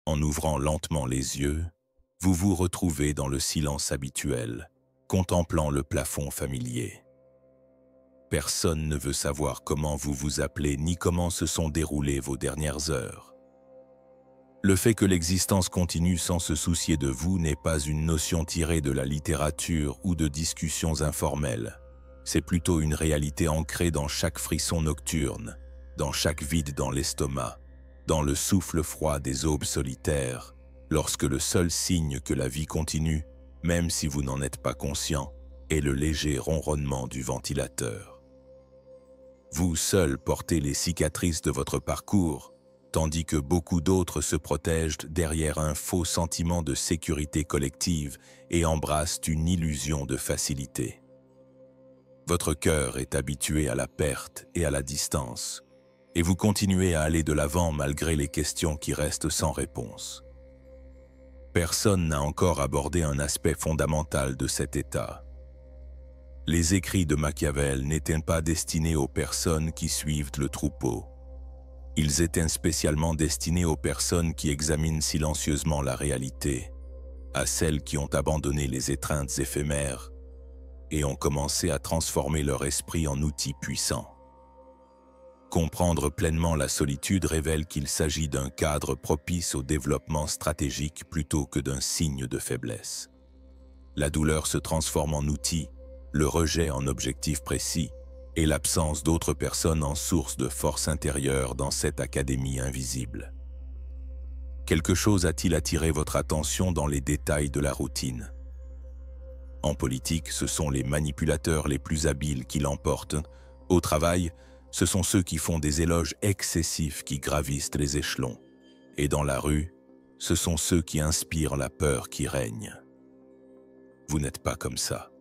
En ouvrant lentement les yeux, vous vous retrouvez dans le silence habituel, contemplant le plafond familier. Personne ne veut savoir comment vous vous appelez ni comment se sont déroulées vos dernières heures. Le fait que l'existence continue sans se soucier de vous n'est pas une notion tirée de la littérature ou de discussions informelles. C'est plutôt une réalité ancrée dans chaque frisson nocturne, dans chaque vide dans l'estomac, dans le souffle froid des aubes solitaires, lorsque le seul signe que la vie continue, même si vous n'en êtes pas conscient, est le léger ronronnement du ventilateur. Vous seul portez les cicatrices de votre parcours, tandis que beaucoup d'autres se protègent derrière un faux sentiment de sécurité collective et embrassent une illusion de facilité. Votre cœur est habitué à la perte et à la distance, et vous continuez à aller de l'avant malgré les questions qui restent sans réponse. Personne n'a encore abordé un aspect fondamental de cet état. Les écrits de Machiavel n'étaient pas destinés aux personnes qui suivent le troupeau. Ils étaient spécialement destinés aux personnes qui examinent silencieusement la réalité, à celles qui ont abandonné les étreintes éphémères et ont commencé à transformer leur esprit en outil puissant. Comprendre pleinement la solitude révèle qu'il s'agit d'un cadre propice au développement stratégique plutôt que d'un signe de faiblesse. La douleur se transforme en outil, le rejet en objectif précis, et l'absence d'autres personnes en source de force intérieure dans cette académie invisible. Quelque chose a-t-il attiré votre attention dans les détails de la routine? En politique, ce sont les manipulateurs les plus habiles qui l'emportent. Au travail, ce sont ceux qui font des éloges excessifs qui gravissent les échelons. Et dans la rue, ce sont ceux qui inspirent la peur qui règne. Vous n'êtes pas comme ça.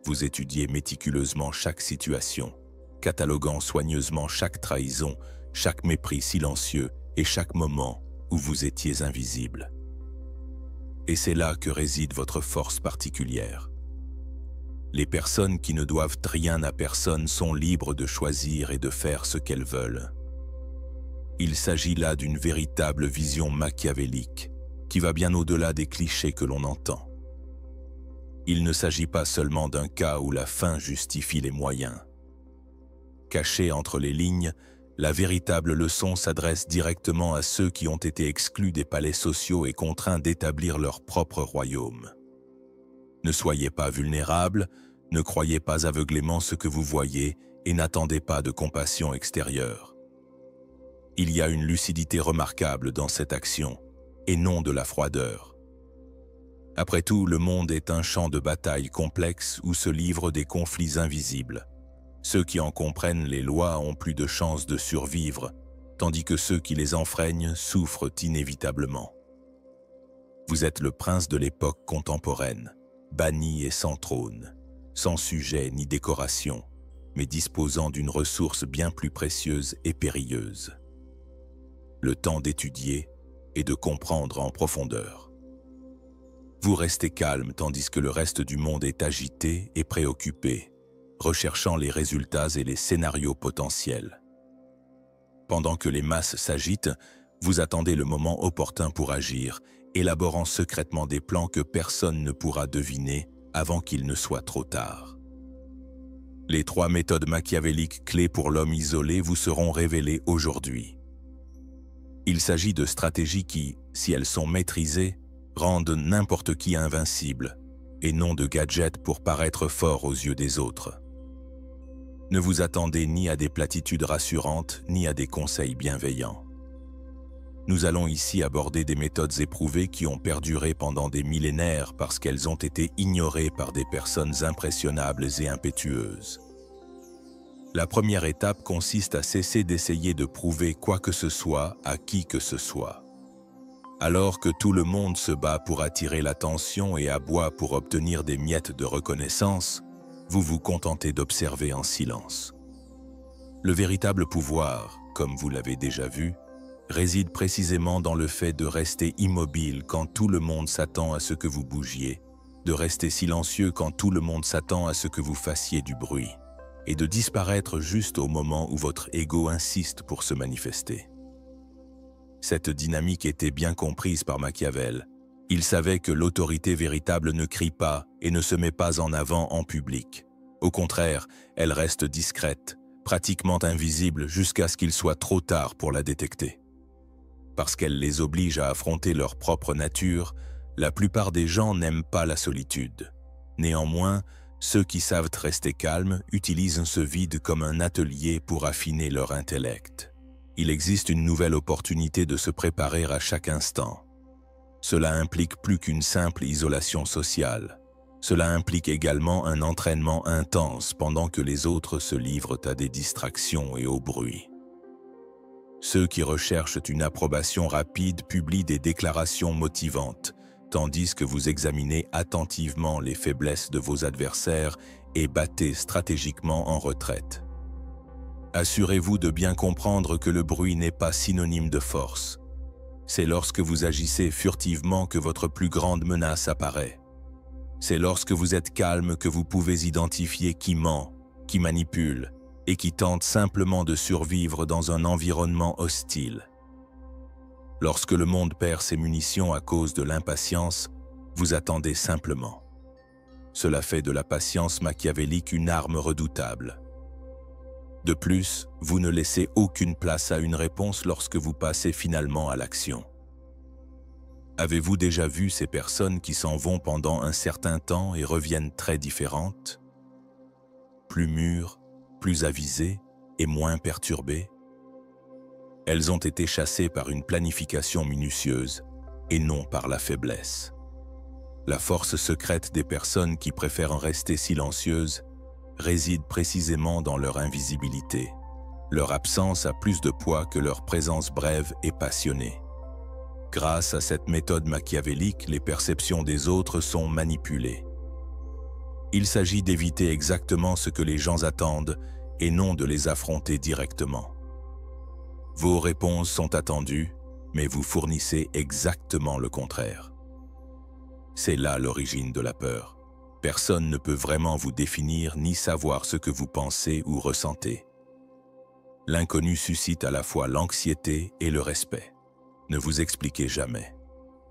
Vous étudiez méticuleusement chaque situation, cataloguant soigneusement chaque trahison, chaque mépris silencieux et chaque moment où vous étiez invisible. Et c'est là que réside votre force particulière. Les personnes qui ne doivent rien à personne sont libres de choisir et de faire ce qu'elles veulent. Il s'agit là d'une véritable vision machiavélique qui va bien au-delà des clichés que l'on entend. Il ne s'agit pas seulement d'un cas où la fin justifie les moyens. Cachée entre les lignes, la véritable leçon s'adresse directement à ceux qui ont été exclus des palais sociaux et contraints d'établir leur propre royaume. Ne soyez pas vulnérables, ne croyez pas aveuglément ce que vous voyez et n'attendez pas de compassion extérieure. Il y a une lucidité remarquable dans cette action, et non de la froideur. Après tout, le monde est un champ de bataille complexe où se livrent des conflits invisibles. Ceux qui en comprennent les lois ont plus de chances de survivre, tandis que ceux qui les enfreignent souffrent inévitablement. Vous êtes le prince de l'époque contemporaine, banni et sans trône, sans sujet ni décoration, mais disposant d'une ressource bien plus précieuse et périlleuse. Le temps d'étudier et de comprendre en profondeur. Vous restez calme tandis que le reste du monde est agité et préoccupé, recherchant les résultats et les scénarios potentiels. Pendant que les masses s'agitent, vous attendez le moment opportun pour agir, élaborant secrètement des plans que personne ne pourra deviner avant qu'il ne soit trop tard. Les 3 méthodes machiavéliques clés pour l'homme isolé vous seront révélées aujourd'hui. Il s'agit de stratégies qui, si elles sont maîtrisées, rendent n'importe qui invincible, et non de gadgets pour paraître fort aux yeux des autres. Ne vous attendez ni à des platitudes rassurantes, ni à des conseils bienveillants. Nous allons ici aborder des méthodes éprouvées qui ont perduré pendant des millénaires parce qu'elles ont été ignorées par des personnes impressionnables et impétueuses. La première étape consiste à cesser d'essayer de prouver quoi que ce soit à qui que ce soit. Alors que tout le monde se bat pour attirer l'attention et aboie pour obtenir des miettes de reconnaissance, vous vous contentez d'observer en silence. Le véritable pouvoir, comme vous l'avez déjà vu, réside précisément dans le fait de rester immobile quand tout le monde s'attend à ce que vous bougiez, de rester silencieux quand tout le monde s'attend à ce que vous fassiez du bruit, et de disparaître juste au moment où votre ego insiste pour se manifester. Cette dynamique était bien comprise par Machiavel. Il savait que l'autorité véritable ne crie pas et ne se met pas en avant en public. Au contraire, elle reste discrète, pratiquement invisible jusqu'à ce qu'il soit trop tard pour la détecter. Parce qu'elle les oblige à affronter leur propre nature, la plupart des gens n'aiment pas la solitude. Néanmoins, ceux qui savent rester calmes utilisent ce vide comme un atelier pour affiner leur intellect. Il existe une nouvelle opportunité de se préparer à chaque instant. Cela implique plus qu'une simple isolation sociale. Cela implique également un entraînement intense pendant que les autres se livrent à des distractions et au bruit. Ceux qui recherchent une approbation rapide publient des déclarations motivantes, tandis que vous examinez attentivement les faiblesses de vos adversaires et battez stratégiquement en retraite. Assurez-vous de bien comprendre que le bruit n'est pas synonyme de force. C'est lorsque vous agissez furtivement que votre plus grande menace apparaît. C'est lorsque vous êtes calme que vous pouvez identifier qui ment, qui manipule et qui tente simplement de survivre dans un environnement hostile. Lorsque le monde perd ses munitions à cause de l'impatience, vous attendez simplement. Cela fait de la patience machiavélique une arme redoutable. De plus, vous ne laissez aucune place à une réponse lorsque vous passez finalement à l'action. Avez-vous déjà vu ces personnes qui s'en vont pendant un certain temps et reviennent très différentes? Plus mûres, plus avisées et moins perturbées? Elles ont été chassées par une planification minutieuse et non par la faiblesse. La force secrète des personnes qui préfèrent rester silencieuses réside précisément dans leur invisibilité. Leur absence a plus de poids que leur présence brève et passionnée. Grâce à cette méthode machiavélique, les perceptions des autres sont manipulées. Il s'agit d'éviter exactement ce que les gens attendent et non de les affronter directement. Vos réponses sont attendues, mais vous fournissez exactement le contraire. C'est là l'origine de la peur. Personne ne peut vraiment vous définir ni savoir ce que vous pensez ou ressentez. L'inconnu suscite à la fois l'anxiété et le respect. Ne vous expliquez jamais.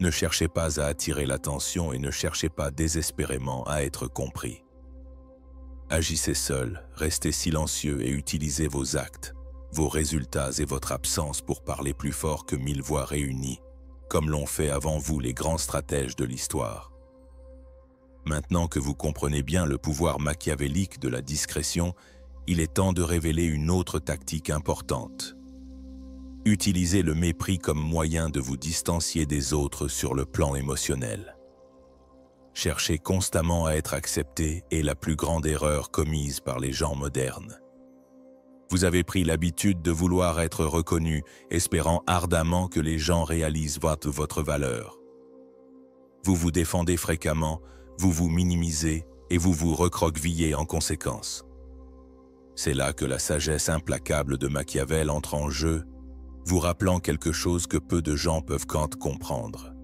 Ne cherchez pas à attirer l'attention et ne cherchez pas désespérément à être compris. Agissez seul, restez silencieux et utilisez vos actes, vos résultats et votre absence pour parler plus fort que 1000 voix réunies, comme l'ont fait avant vous les grands stratèges de l'histoire. Maintenant que vous comprenez bien le pouvoir machiavélique de la discrétion, il est temps de révéler une autre tactique importante. Utilisez le mépris comme moyen de vous distancier des autres sur le plan émotionnel. Chercher constamment à être accepté est la plus grande erreur commise par les gens modernes. Vous avez pris l'habitude de vouloir être reconnu, espérant ardemment que les gens réalisent votre valeur. Vous vous défendez fréquemment, vous vous minimisez et vous vous recroquevillez en conséquence. C'est là que la sagesse implacable de Machiavel entre en jeu, vous rappelant quelque chose que peu de gens peuvent comprendre.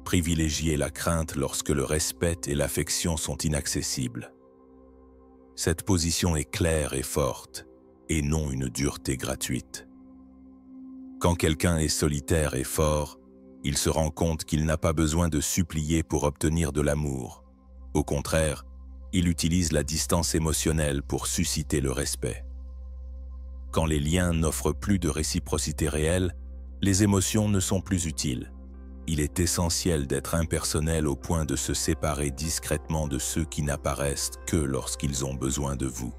Privilégiez la crainte lorsque le respect et l'affection sont inaccessibles. Cette position est claire et forte, et non une dureté gratuite. Quand quelqu'un est solitaire et fort, il se rend compte qu'il n'a pas besoin de supplier pour obtenir de l'amour. Au contraire, il utilise la distance émotionnelle pour susciter le respect. Quand les liens n'offrent plus de réciprocité réelle, les émotions ne sont plus utiles. Il est essentiel d'être impersonnel au point de se séparer discrètement de ceux qui n'apparaissent que lorsqu'ils ont besoin de vous.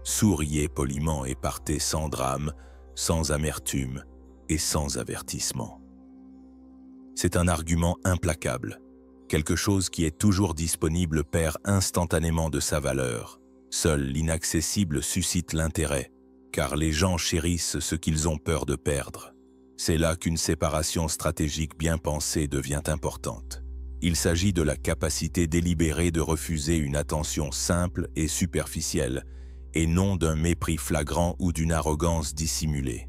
Souriez poliment et partez sans drame, sans amertume et sans avertissement. C'est un argument implacable. Quelque chose qui est toujours disponible perd instantanément de sa valeur. Seul l'inaccessible suscite l'intérêt, car les gens chérissent ce qu'ils ont peur de perdre. C'est là qu'une séparation stratégique bien pensée devient importante. Il s'agit de la capacité délibérée de refuser une attention simple et superficielle, et non d'un mépris flagrant ou d'une arrogance dissimulée.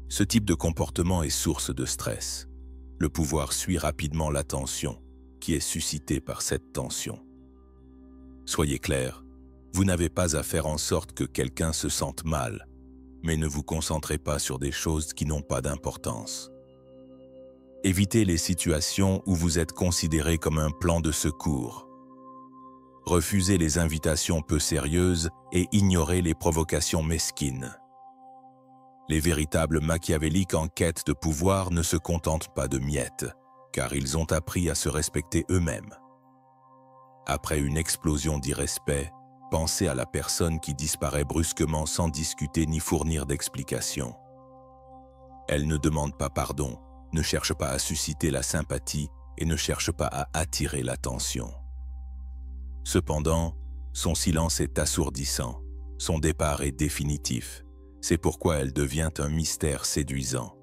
Ce type de comportement est source de stress. Le pouvoir suit rapidement l'attention, qui est suscitée par cette tension. Soyez clair, vous n'avez pas à faire en sorte que quelqu'un se sente mal, mais ne vous concentrez pas sur des choses qui n'ont pas d'importance. Évitez les situations où vous êtes considéré comme un plan de secours. Refusez les invitations peu sérieuses et ignorez les provocations mesquines. Les véritables machiavéliques en quête de pouvoir ne se contentent pas de miettes, car ils ont appris à se respecter eux-mêmes. Après une explosion d'irrespect, pensez à la personne qui disparaît brusquement sans discuter ni fournir d'explications. Elle ne demande pas pardon, ne cherche pas à susciter la sympathie et ne cherche pas à attirer l'attention. Cependant, son silence est assourdissant, son départ est définitif. C'est pourquoi elle devient un mystère séduisant.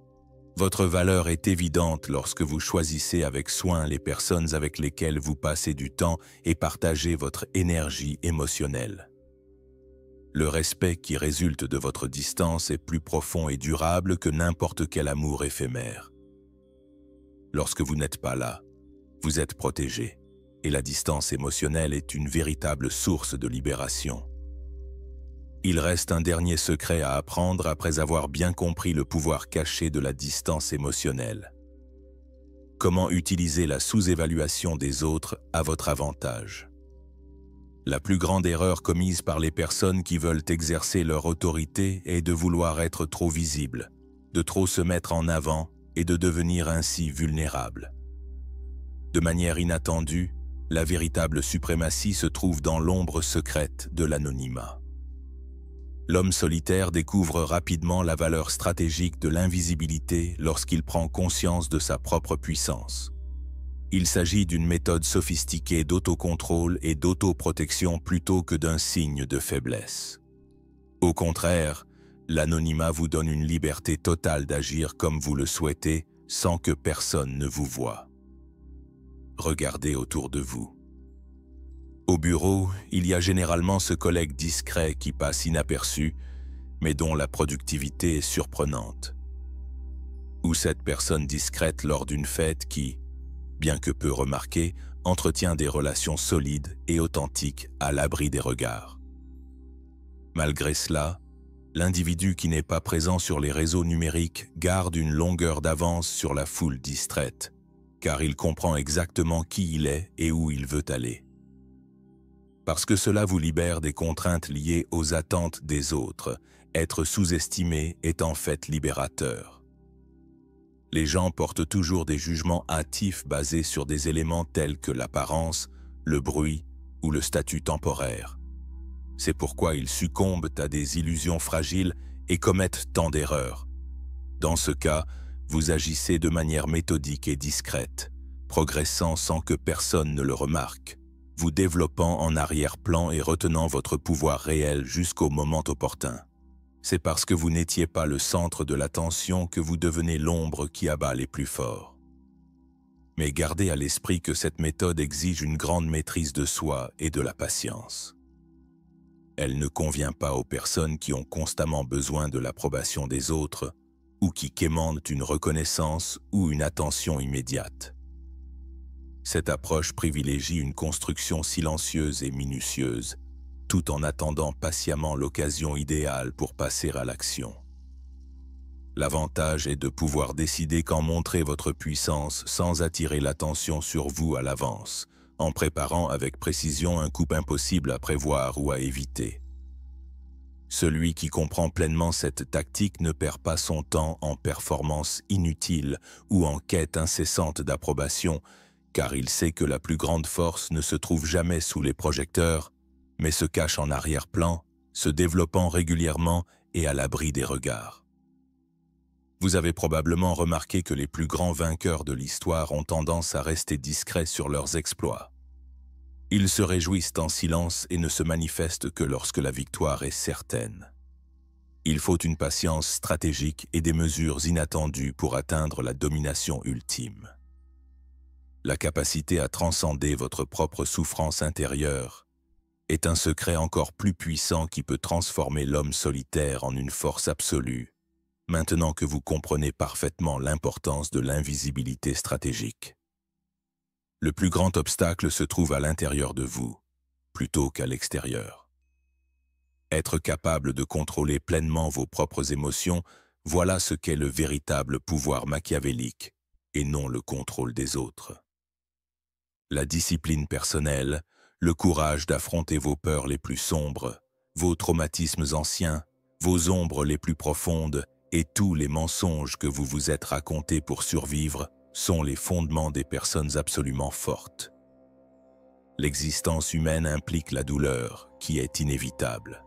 Votre valeur est évidente lorsque vous choisissez avec soin les personnes avec lesquelles vous passez du temps et partagez votre énergie émotionnelle. Le respect qui résulte de votre distance est plus profond et durable que n'importe quel amour éphémère. Lorsque vous n'êtes pas là, vous êtes protégé, et la distance émotionnelle est une véritable source de libération. Il reste un dernier secret à apprendre après avoir bien compris le pouvoir caché de la distance émotionnelle. Comment utiliser la sous-évaluation des autres à votre avantage? La plus grande erreur commise par les personnes qui veulent exercer leur autorité est de vouloir être trop visible, de trop se mettre en avant et de devenir ainsi vulnérable. De manière inattendue, la véritable suprématie se trouve dans l'ombre secrète de l'anonymat. L'homme solitaire découvre rapidement la valeur stratégique de l'invisibilité lorsqu'il prend conscience de sa propre puissance. Il s'agit d'une méthode sophistiquée d'autocontrôle et d'autoprotection plutôt que d'un signe de faiblesse. Au contraire, l'anonymat vous donne une liberté totale d'agir comme vous le souhaitez sans que personne ne vous voie. Regardez autour de vous. Au bureau, il y a généralement ce collègue discret qui passe inaperçu, mais dont la productivité est surprenante. Ou cette personne discrète lors d'une fête qui, bien que peu remarquée, entretient des relations solides et authentiques à l'abri des regards. Malgré cela, l'individu qui n'est pas présent sur les réseaux numériques garde une longueur d'avance sur la foule distraite, car il comprend exactement qui il est et où il veut aller. Parce que cela vous libère des contraintes liées aux attentes des autres, être sous-estimé est en fait libérateur. Les gens portent toujours des jugements hâtifs basés sur des éléments tels que l'apparence, le bruit ou le statut temporaire. C'est pourquoi ils succombent à des illusions fragiles et commettent tant d'erreurs. Dans ce cas, vous agissez de manière méthodique et discrète, progressant sans que personne ne le remarque, vous développant en arrière-plan et retenant votre pouvoir réel jusqu'au moment opportun. C'est parce que vous n'étiez pas le centre de l'attention que vous devenez l'ombre qui abat les plus forts. Mais gardez à l'esprit que cette méthode exige une grande maîtrise de soi et de la patience. Elle ne convient pas aux personnes qui ont constamment besoin de l'approbation des autres ou qui quémandent une reconnaissance ou une attention immédiate. Cette approche privilégie une construction silencieuse et minutieuse, tout en attendant patiemment l'occasion idéale pour passer à l'action. L'avantage est de pouvoir décider quand montrer votre puissance sans attirer l'attention sur vous à l'avance, en préparant avec précision un coup impossible à prévoir ou à éviter. Celui qui comprend pleinement cette tactique ne perd pas son temps en performances inutiles ou en quête incessante d'approbation, car il sait que la plus grande force ne se trouve jamais sous les projecteurs, mais se cache en arrière-plan, se développant régulièrement et à l'abri des regards. Vous avez probablement remarqué que les plus grands vainqueurs de l'histoire ont tendance à rester discrets sur leurs exploits. Ils se réjouissent en silence et ne se manifestent que lorsque la victoire est certaine. Il faut une patience stratégique et des mesures inattendues pour atteindre la domination ultime. La capacité à transcender votre propre souffrance intérieure est un secret encore plus puissant qui peut transformer l'homme solitaire en une force absolue, maintenant que vous comprenez parfaitement l'importance de l'invisibilité stratégique. Le plus grand obstacle se trouve à l'intérieur de vous, plutôt qu'à l'extérieur. Être capable de contrôler pleinement vos propres émotions, voilà ce qu'est le véritable pouvoir machiavélique, et non le contrôle des autres. La discipline personnelle, le courage d'affronter vos peurs les plus sombres, vos traumatismes anciens, vos ombres les plus profondes et tous les mensonges que vous vous êtes racontés pour survivre sont les fondements des personnes absolument fortes. L'existence humaine implique la douleur, qui est inévitable.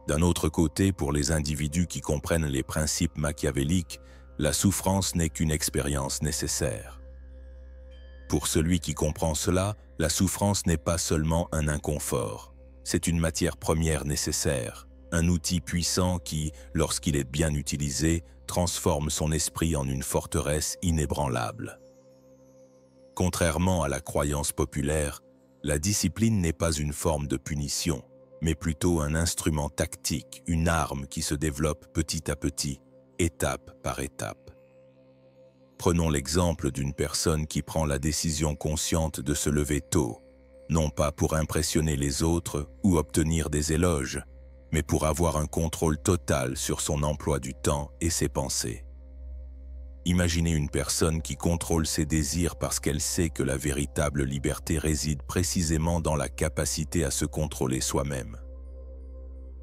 D'un autre côté, pour les individus qui comprennent les principes machiavéliques, la souffrance n'est qu'une expérience nécessaire. Pour celui qui comprend cela, la souffrance n'est pas seulement un inconfort, c'est une matière première nécessaire, un outil puissant qui, lorsqu'il est bien utilisé, transforme son esprit en une forteresse inébranlable. Contrairement à la croyance populaire, la discipline n'est pas une forme de punition, mais plutôt un instrument tactique, une arme qui se développe petit à petit, étape par étape. Prenons l'exemple d'une personne qui prend la décision consciente de se lever tôt, non pas pour impressionner les autres ou obtenir des éloges, mais pour avoir un contrôle total sur son emploi du temps et ses pensées. Imaginez une personne qui contrôle ses désirs parce qu'elle sait que la véritable liberté réside précisément dans la capacité à se contrôler soi-même.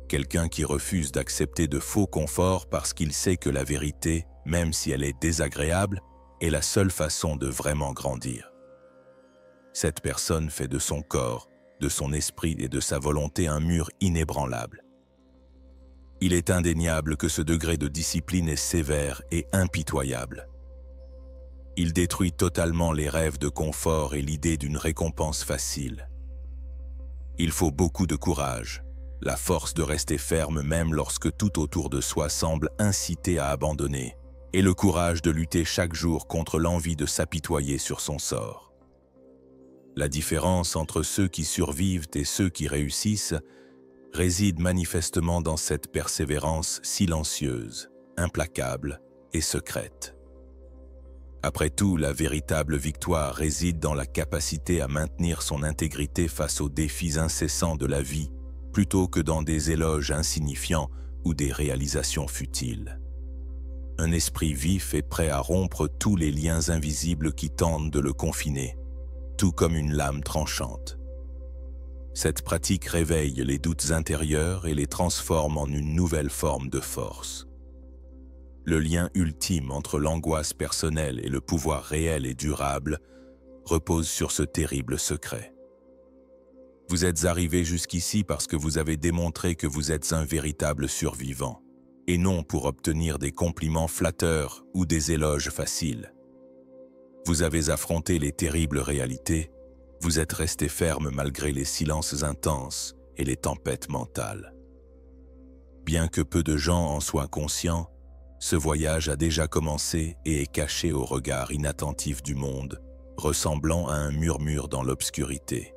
Quelqu'un qui refuse d'accepter de faux conforts parce qu'il sait que la vérité, même si elle est désagréable, est la seule façon de vraiment grandir. Cette personne fait de son corps, de son esprit et de sa volonté un mur inébranlable. Il est indéniable que ce degré de discipline est sévère et impitoyable. Il détruit totalement les rêves de confort et l'idée d'une récompense facile. Il faut beaucoup de courage, la force de rester ferme même lorsque tout autour de soi semble inciter à abandonner, et le courage de lutter chaque jour contre l'envie de s'apitoyer sur son sort. La différence entre ceux qui survivent et ceux qui réussissent réside manifestement dans cette persévérance silencieuse, implacable et secrète. Après tout, la véritable victoire réside dans la capacité à maintenir son intégrité face aux défis incessants de la vie, plutôt que dans des éloges insignifiants ou des réalisations futiles. Un esprit vif est prêt à rompre tous les liens invisibles qui tentent de le confiner, tout comme une lame tranchante. Cette pratique réveille les doutes intérieurs et les transforme en une nouvelle forme de force. Le lien ultime entre l'angoisse personnelle et le pouvoir réel et durable repose sur ce terrible secret. Vous êtes arrivé jusqu'ici parce que vous avez démontré que vous êtes un véritable survivant, et non pour obtenir des compliments flatteurs ou des éloges faciles. Vous avez affronté les terribles réalités. Vous êtes resté ferme malgré les silences intenses et les tempêtes mentales. Bien que peu de gens en soient conscients, ce voyage a déjà commencé et est caché au regard inattentif du monde, ressemblant à un murmure dans l'obscurité.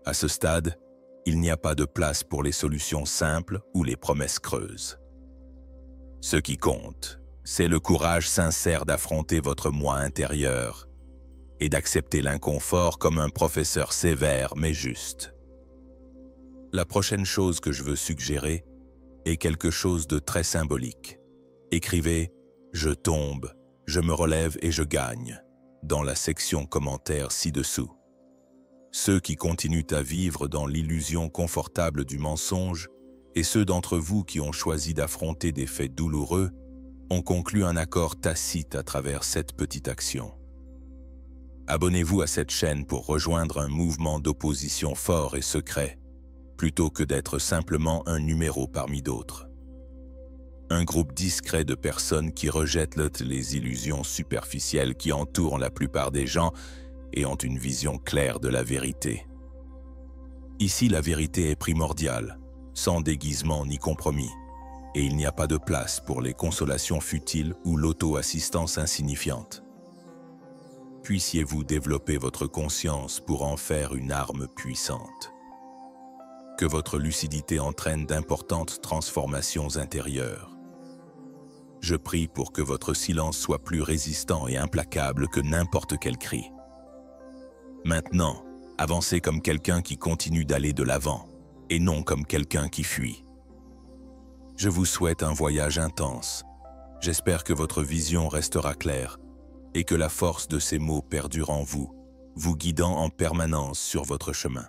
À ce stade, il n'y a pas de place pour les solutions simples ou les promesses creuses. Ce qui compte, c'est le courage sincère d'affronter votre moi intérieur et d'accepter l'inconfort comme un professeur sévère mais juste. La prochaine chose que je veux suggérer est quelque chose de très symbolique. Écrivez « Je tombe, je me relève et je gagne » dans la section commentaires ci-dessous. Ceux qui continuent à vivre dans l'illusion confortable du mensonge et ceux d'entre vous qui ont choisi d'affronter des faits douloureux ont conclu un accord tacite à travers cette petite action. Abonnez-vous à cette chaîne pour rejoindre un mouvement d'opposition fort et secret, plutôt que d'être simplement un numéro parmi d'autres. Un groupe discret de personnes qui rejettent les illusions superficielles qui entourent la plupart des gens et ont une vision claire de la vérité. Ici, la vérité est primordiale, sans déguisement ni compromis, et il n'y a pas de place pour les consolations futiles ou l'auto-assistance insignifiante. Puissiez-vous développer votre conscience pour en faire une arme puissante. Que votre lucidité entraîne d'importantes transformations intérieures. Je prie pour que votre silence soit plus résistant et implacable que n'importe quel cri. Maintenant, avancez comme quelqu'un qui continue d'aller de l'avant, et non comme quelqu'un qui fuit. Je vous souhaite un voyage intense. J'espère que votre vision restera claire et que la force de ces mots perdure en vous, vous guidant en permanence sur votre chemin.